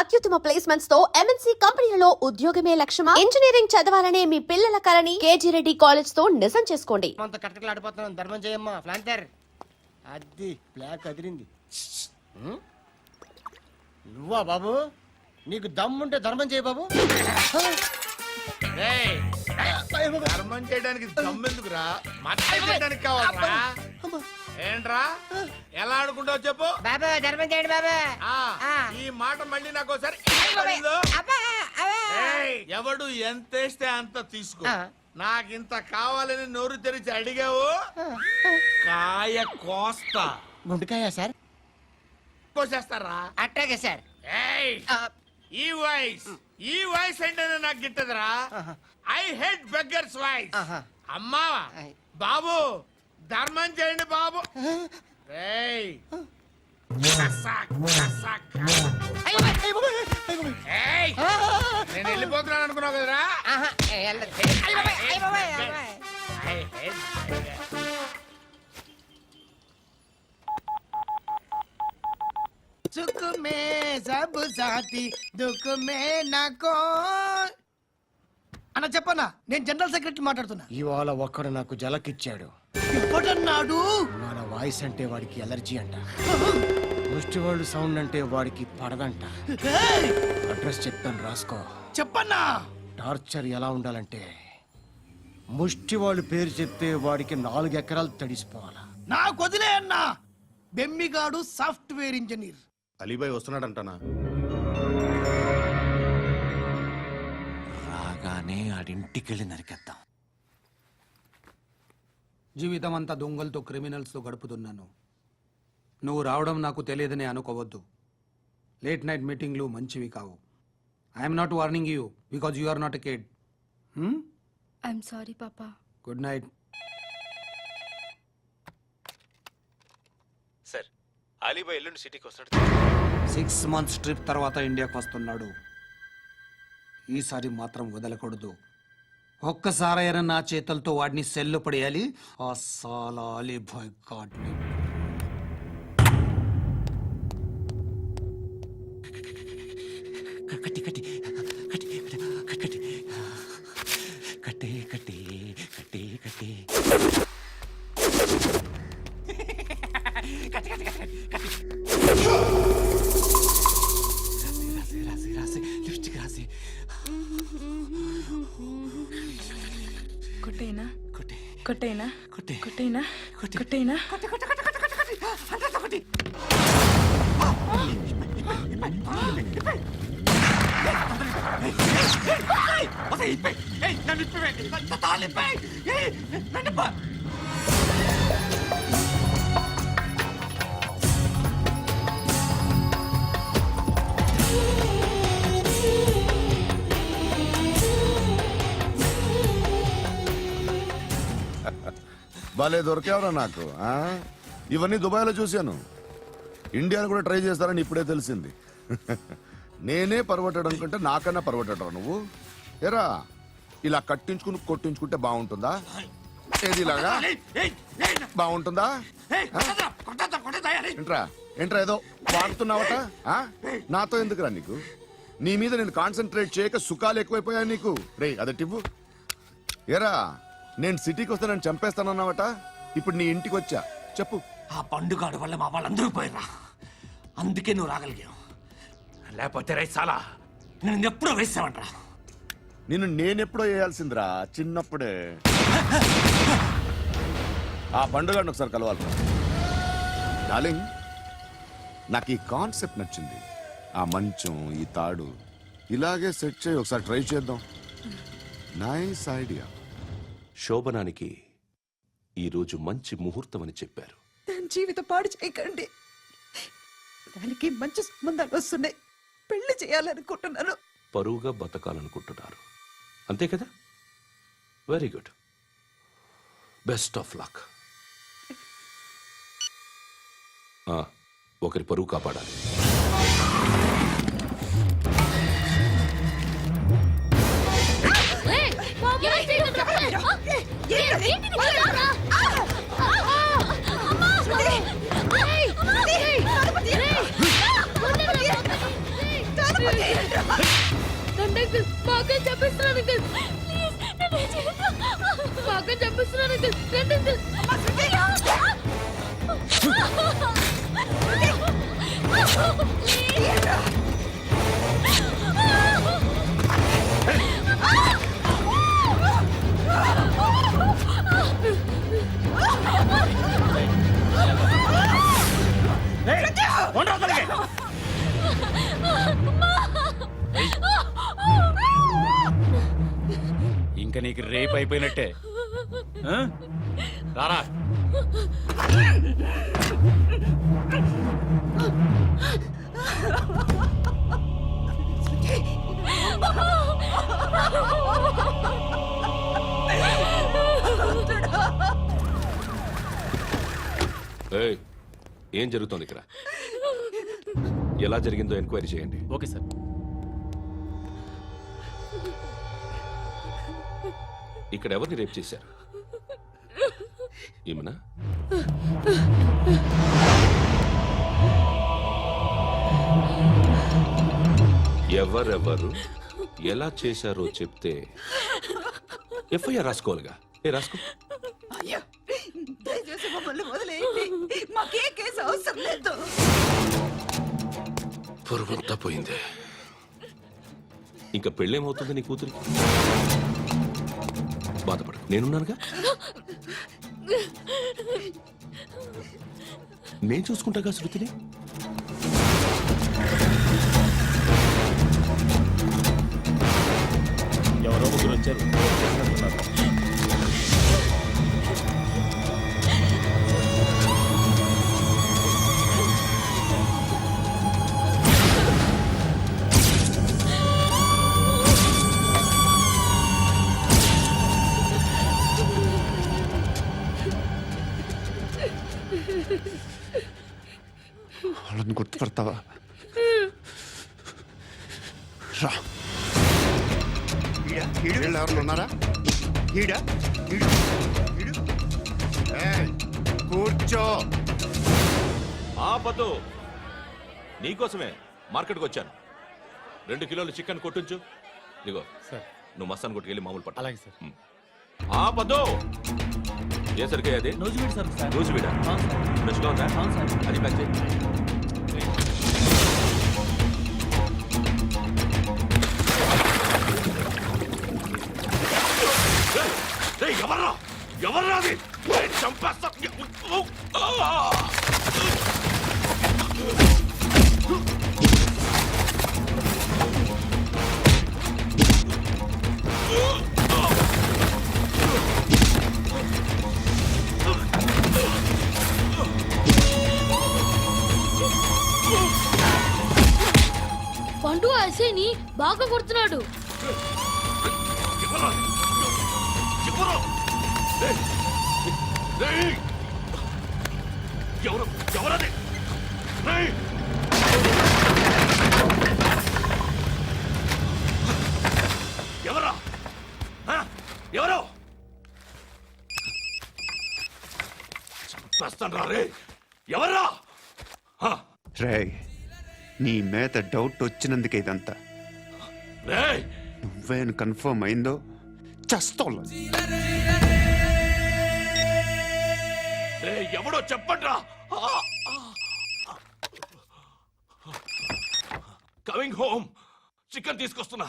అత్యుత్తమ ప్లేస్మెంట్స్ తో ఎంఎన్సీ కంపెనీలలో ఉద్యోగమే లక్ష్యమా? ఇంజనీరింగ్ చదవాలనే మీ పిల్లల కలని కేజీ రెడ్డి కాలేజ్ తో నిజం చేసుకోండి. అంత కట్టకలాడిపోతున్నాం. ధర్మం చేయమ్మా. ఫ్లాంటర్ అది బ్లాక్ అదిరింది. నువ్వా బాబు? నీకు దమ్ముంటే ధర్మం చేయ బాబు. ధర్మం చేయడానికి దమ్మెందుకురా? మాట్లాడడానికి కావాలరా? ఏంట్రా ఎలా ఆడుకుంటావు చెప్పు బాబా. ధర్మం చేయండి బాబా. ఈ మాట మళ్ళీ నాకు ఒకసారి ఎవడు ఎంత వేస్తే అంత తీసుకో. నాకింత కావాలని నోరు తెరిచి అడిగావు, కాయ కోస్తా. గుండెకాయ సార్? కోసేస్తారా? అట్టాగే సార్. ఈ వాయిస్ అంటేనే నాకు గిట్టదురా. I hate beggars voice. అమ్మా బాబు, ధర్మం చేయండి బాబు. నేను వెళ్ళిపోతున్నాను అనుకున్నావు కదరా? సుఖ మే సబ్ సాథీ దుఃఖ మే నాకో. అన్న చెప్పన్నా, నేను జనరల్ సెక్రటరీ మాట్లాడుతున్నా. ఇవాళ ఒక్కడు నాకు జలకిచ్చాడు. ఎప్పుడన్నాడు? మన వాయిస్ అంటే వాడికి ఎలర్జీ అంట. ముష్టి వాళ్ళు సౌండ్ అంటే వాడికి పడదంట. అడ్రస్ చెప్తాను, రాసుకో. చెప్పన్నా. టార్చర్ ఎలా ఉండాలంటే ముష్టి వాళ్ళు పేరు చెప్తే వాడికి 4 ఎకరాలు తడిసిపోవాలా. నాకు వదిలే అన్నా. బెమ్మిగాడు సాఫ్ట్వేర్ ఇంజనీర్. అలీబాయ్ వస్తున్నాడంటనా? రాగానే ఆడింటికెళ్ళి నరికేద్దాం. జీవితం అంతా దొంగలతో క్రిమినల్స్తో గడుపుతున్నాను. నువ్వు రావడం నాకు తెలియదని అనుకోవద్దు. లేట్ నైట్ మీటింగ్లు మంచివి కావు. I'm not warning you because you are not a kid. I'm sorry పాపా. Good night. సార్, అలీబాయ్ ఎల్లుండి సిటీకి వస్తాడు. 6 months ట్రిప్ తర్వాత ఇండియాకి వస్తున్నాడు. ఈసారి మాత్రం వదలకూడదు. ఒక్కసారైనా నా చేతులతో వాడిని సెల్లు పడేయాలి. ఆ సాలా అలీబాయ్ గాడ్ని. కట్టి కట్టి కట్టి కట్టి కట్టి కట్టి కట్టి కట్టి కొట్టేనా కొట్టి కొట్టేనా కొట్టి కొట్టేనా కొట్టి కొట్టేనా భలే దొరికేవరా నాకు. ఇవన్నీ దుబాయ్లో చూశాను. ఇండియాలో కూడా ట్రై చేస్తారని ఇప్పుడే తెలిసింది. నేనే పర్వటాడు అనుకుంటే నాకన్నా పర్వటాడు నువ్వు. ఎరా ఇలా కట్టించుకుని కొట్టించుకుంటే బాగుంటుందా? ఏది ఇలాగా బాగుంటుందా? ఏంట్రా ఏంట్రా ఏదో వాడుతున్నావట? నాతో ఎందుకురా నీకు? నీ మీద నేను కాన్సన్ట్రేట్ చేయక సుఖాలు ఎక్కువైపోయా నీకు. రే అదటివ్వు. ఎరా నేను సిటీకి వస్తే నన్ను చంపేస్తానన్నావట. ఇప్పుడు నీ ఇంటికి వచ్చా. చెప్పు. ఆ పండుగాడు వల్ల మా వాళ్ళందరూ పోయిరా. అందుకే నువ్వు రాగలిగావు. లేకపోతే రైసాలా నేను ఎప్పుడో వేసామంటరా. నిన్ను నేనెప్పుడో వేయాల్సిందిరా, చిన్నప్పుడే. ఆ పండుగను ఒకసారి కలవాలి డార్లింగ్. నాకు ఈ కాన్సెప్ట్ నచ్చింది. ఆ మంచం, ఈ తాడు ఇలాగే సెట్ చేయి. ఒకసారి ట్రై చేద్దాం. Nice idea. శోభనానికి ఈరోజు మంచి ముహూర్తం అని చెప్పారు. దాని జీవితం పాడు చేయకండి. దానికి మంచి సంబంధాలు వస్తున్నాయి. పెళ్లి చేయాలనుకుంటున్నాను. పరువుగా బతకాలనుకుంటున్నారు అంతే కదా? Very good. Best of luck. ఒకరి పరువు కాపాడాలి. అంకుల్ బాగా చెప్పిస్తున్నాను అంకుల్ ప్లీజ్ నన్ను చేయొద్దు బాగా చెప్పిస్తున్నాను అంకుల్ రండి అంకుల్ ఇంకా నీకు రేప్ అయిపోయినట్టే ఆ? రారా ఏయ్, ఏం జరుగుతోంది ఇక్కడ? ఎలా జరిగిందో ఎంక్వైరీ చేయండి. Okay sir. ఇక్కడ ఎవరిని రేప్ చేశారు? ఈమెనా? ఎవరెవరు ఎలా చేశారో చెప్తే ఎఫ్ఐఆర్ రాసుకోవాలిగా. రాసుకో. అయ్యో దయచేసి మమ్మల్ని వదిలేయండి మాకే కేసు అవసరం లేదు పొరుగంతా పోయింది. ఇంకా పెళ్ళేమవుతుంది నీ కూతురికి? బాధపడు, నేనున్నానుగా. నేను చూసుకుంటాగా శృతిని. ఎవరో ముగ్గురు వచ్చారు. వాళ్ళని గుర్తుపడతావా? రా. వీళ్ళు ఎవరు ఉన్నారా? ఏయ్, కూర్చో. ఆపదు. నీకోసమే మార్కెట్కి వచ్చాను. 2 కిలోలు చికెన్ కొట్టించు. ఇదిగో సార్. నువ్వు మస్తాన్ కొట్టుకెళ్ళి మామూలు పట్టు. అలాగే సార్. ఆపదు. ఏ సరికే అది? నూజివీడు సార్. నూజివీడా? ఫ్రెష్గా ఉందా? అది ప్యాక్ చేయి. ఎవర్రా ఎవర్రా అది? చంపేస్తా. పండు ఐసేని బాగా కొడుతున్నాడు. ఎవరది? ఎవరా? ఎవరు? చంపేస్తాను రా రే. ఎవర్రా? రేయ్, నీ మీద డౌట్ వచ్చినందుకే ఇదంతా. రేయ్, నువ్వేను కన్ఫర్మ్ అయిందో చస్తావు. ఎవడో చెప్పండ్రా. Coming home. చికెన్ తీసుకొస్తున్నా.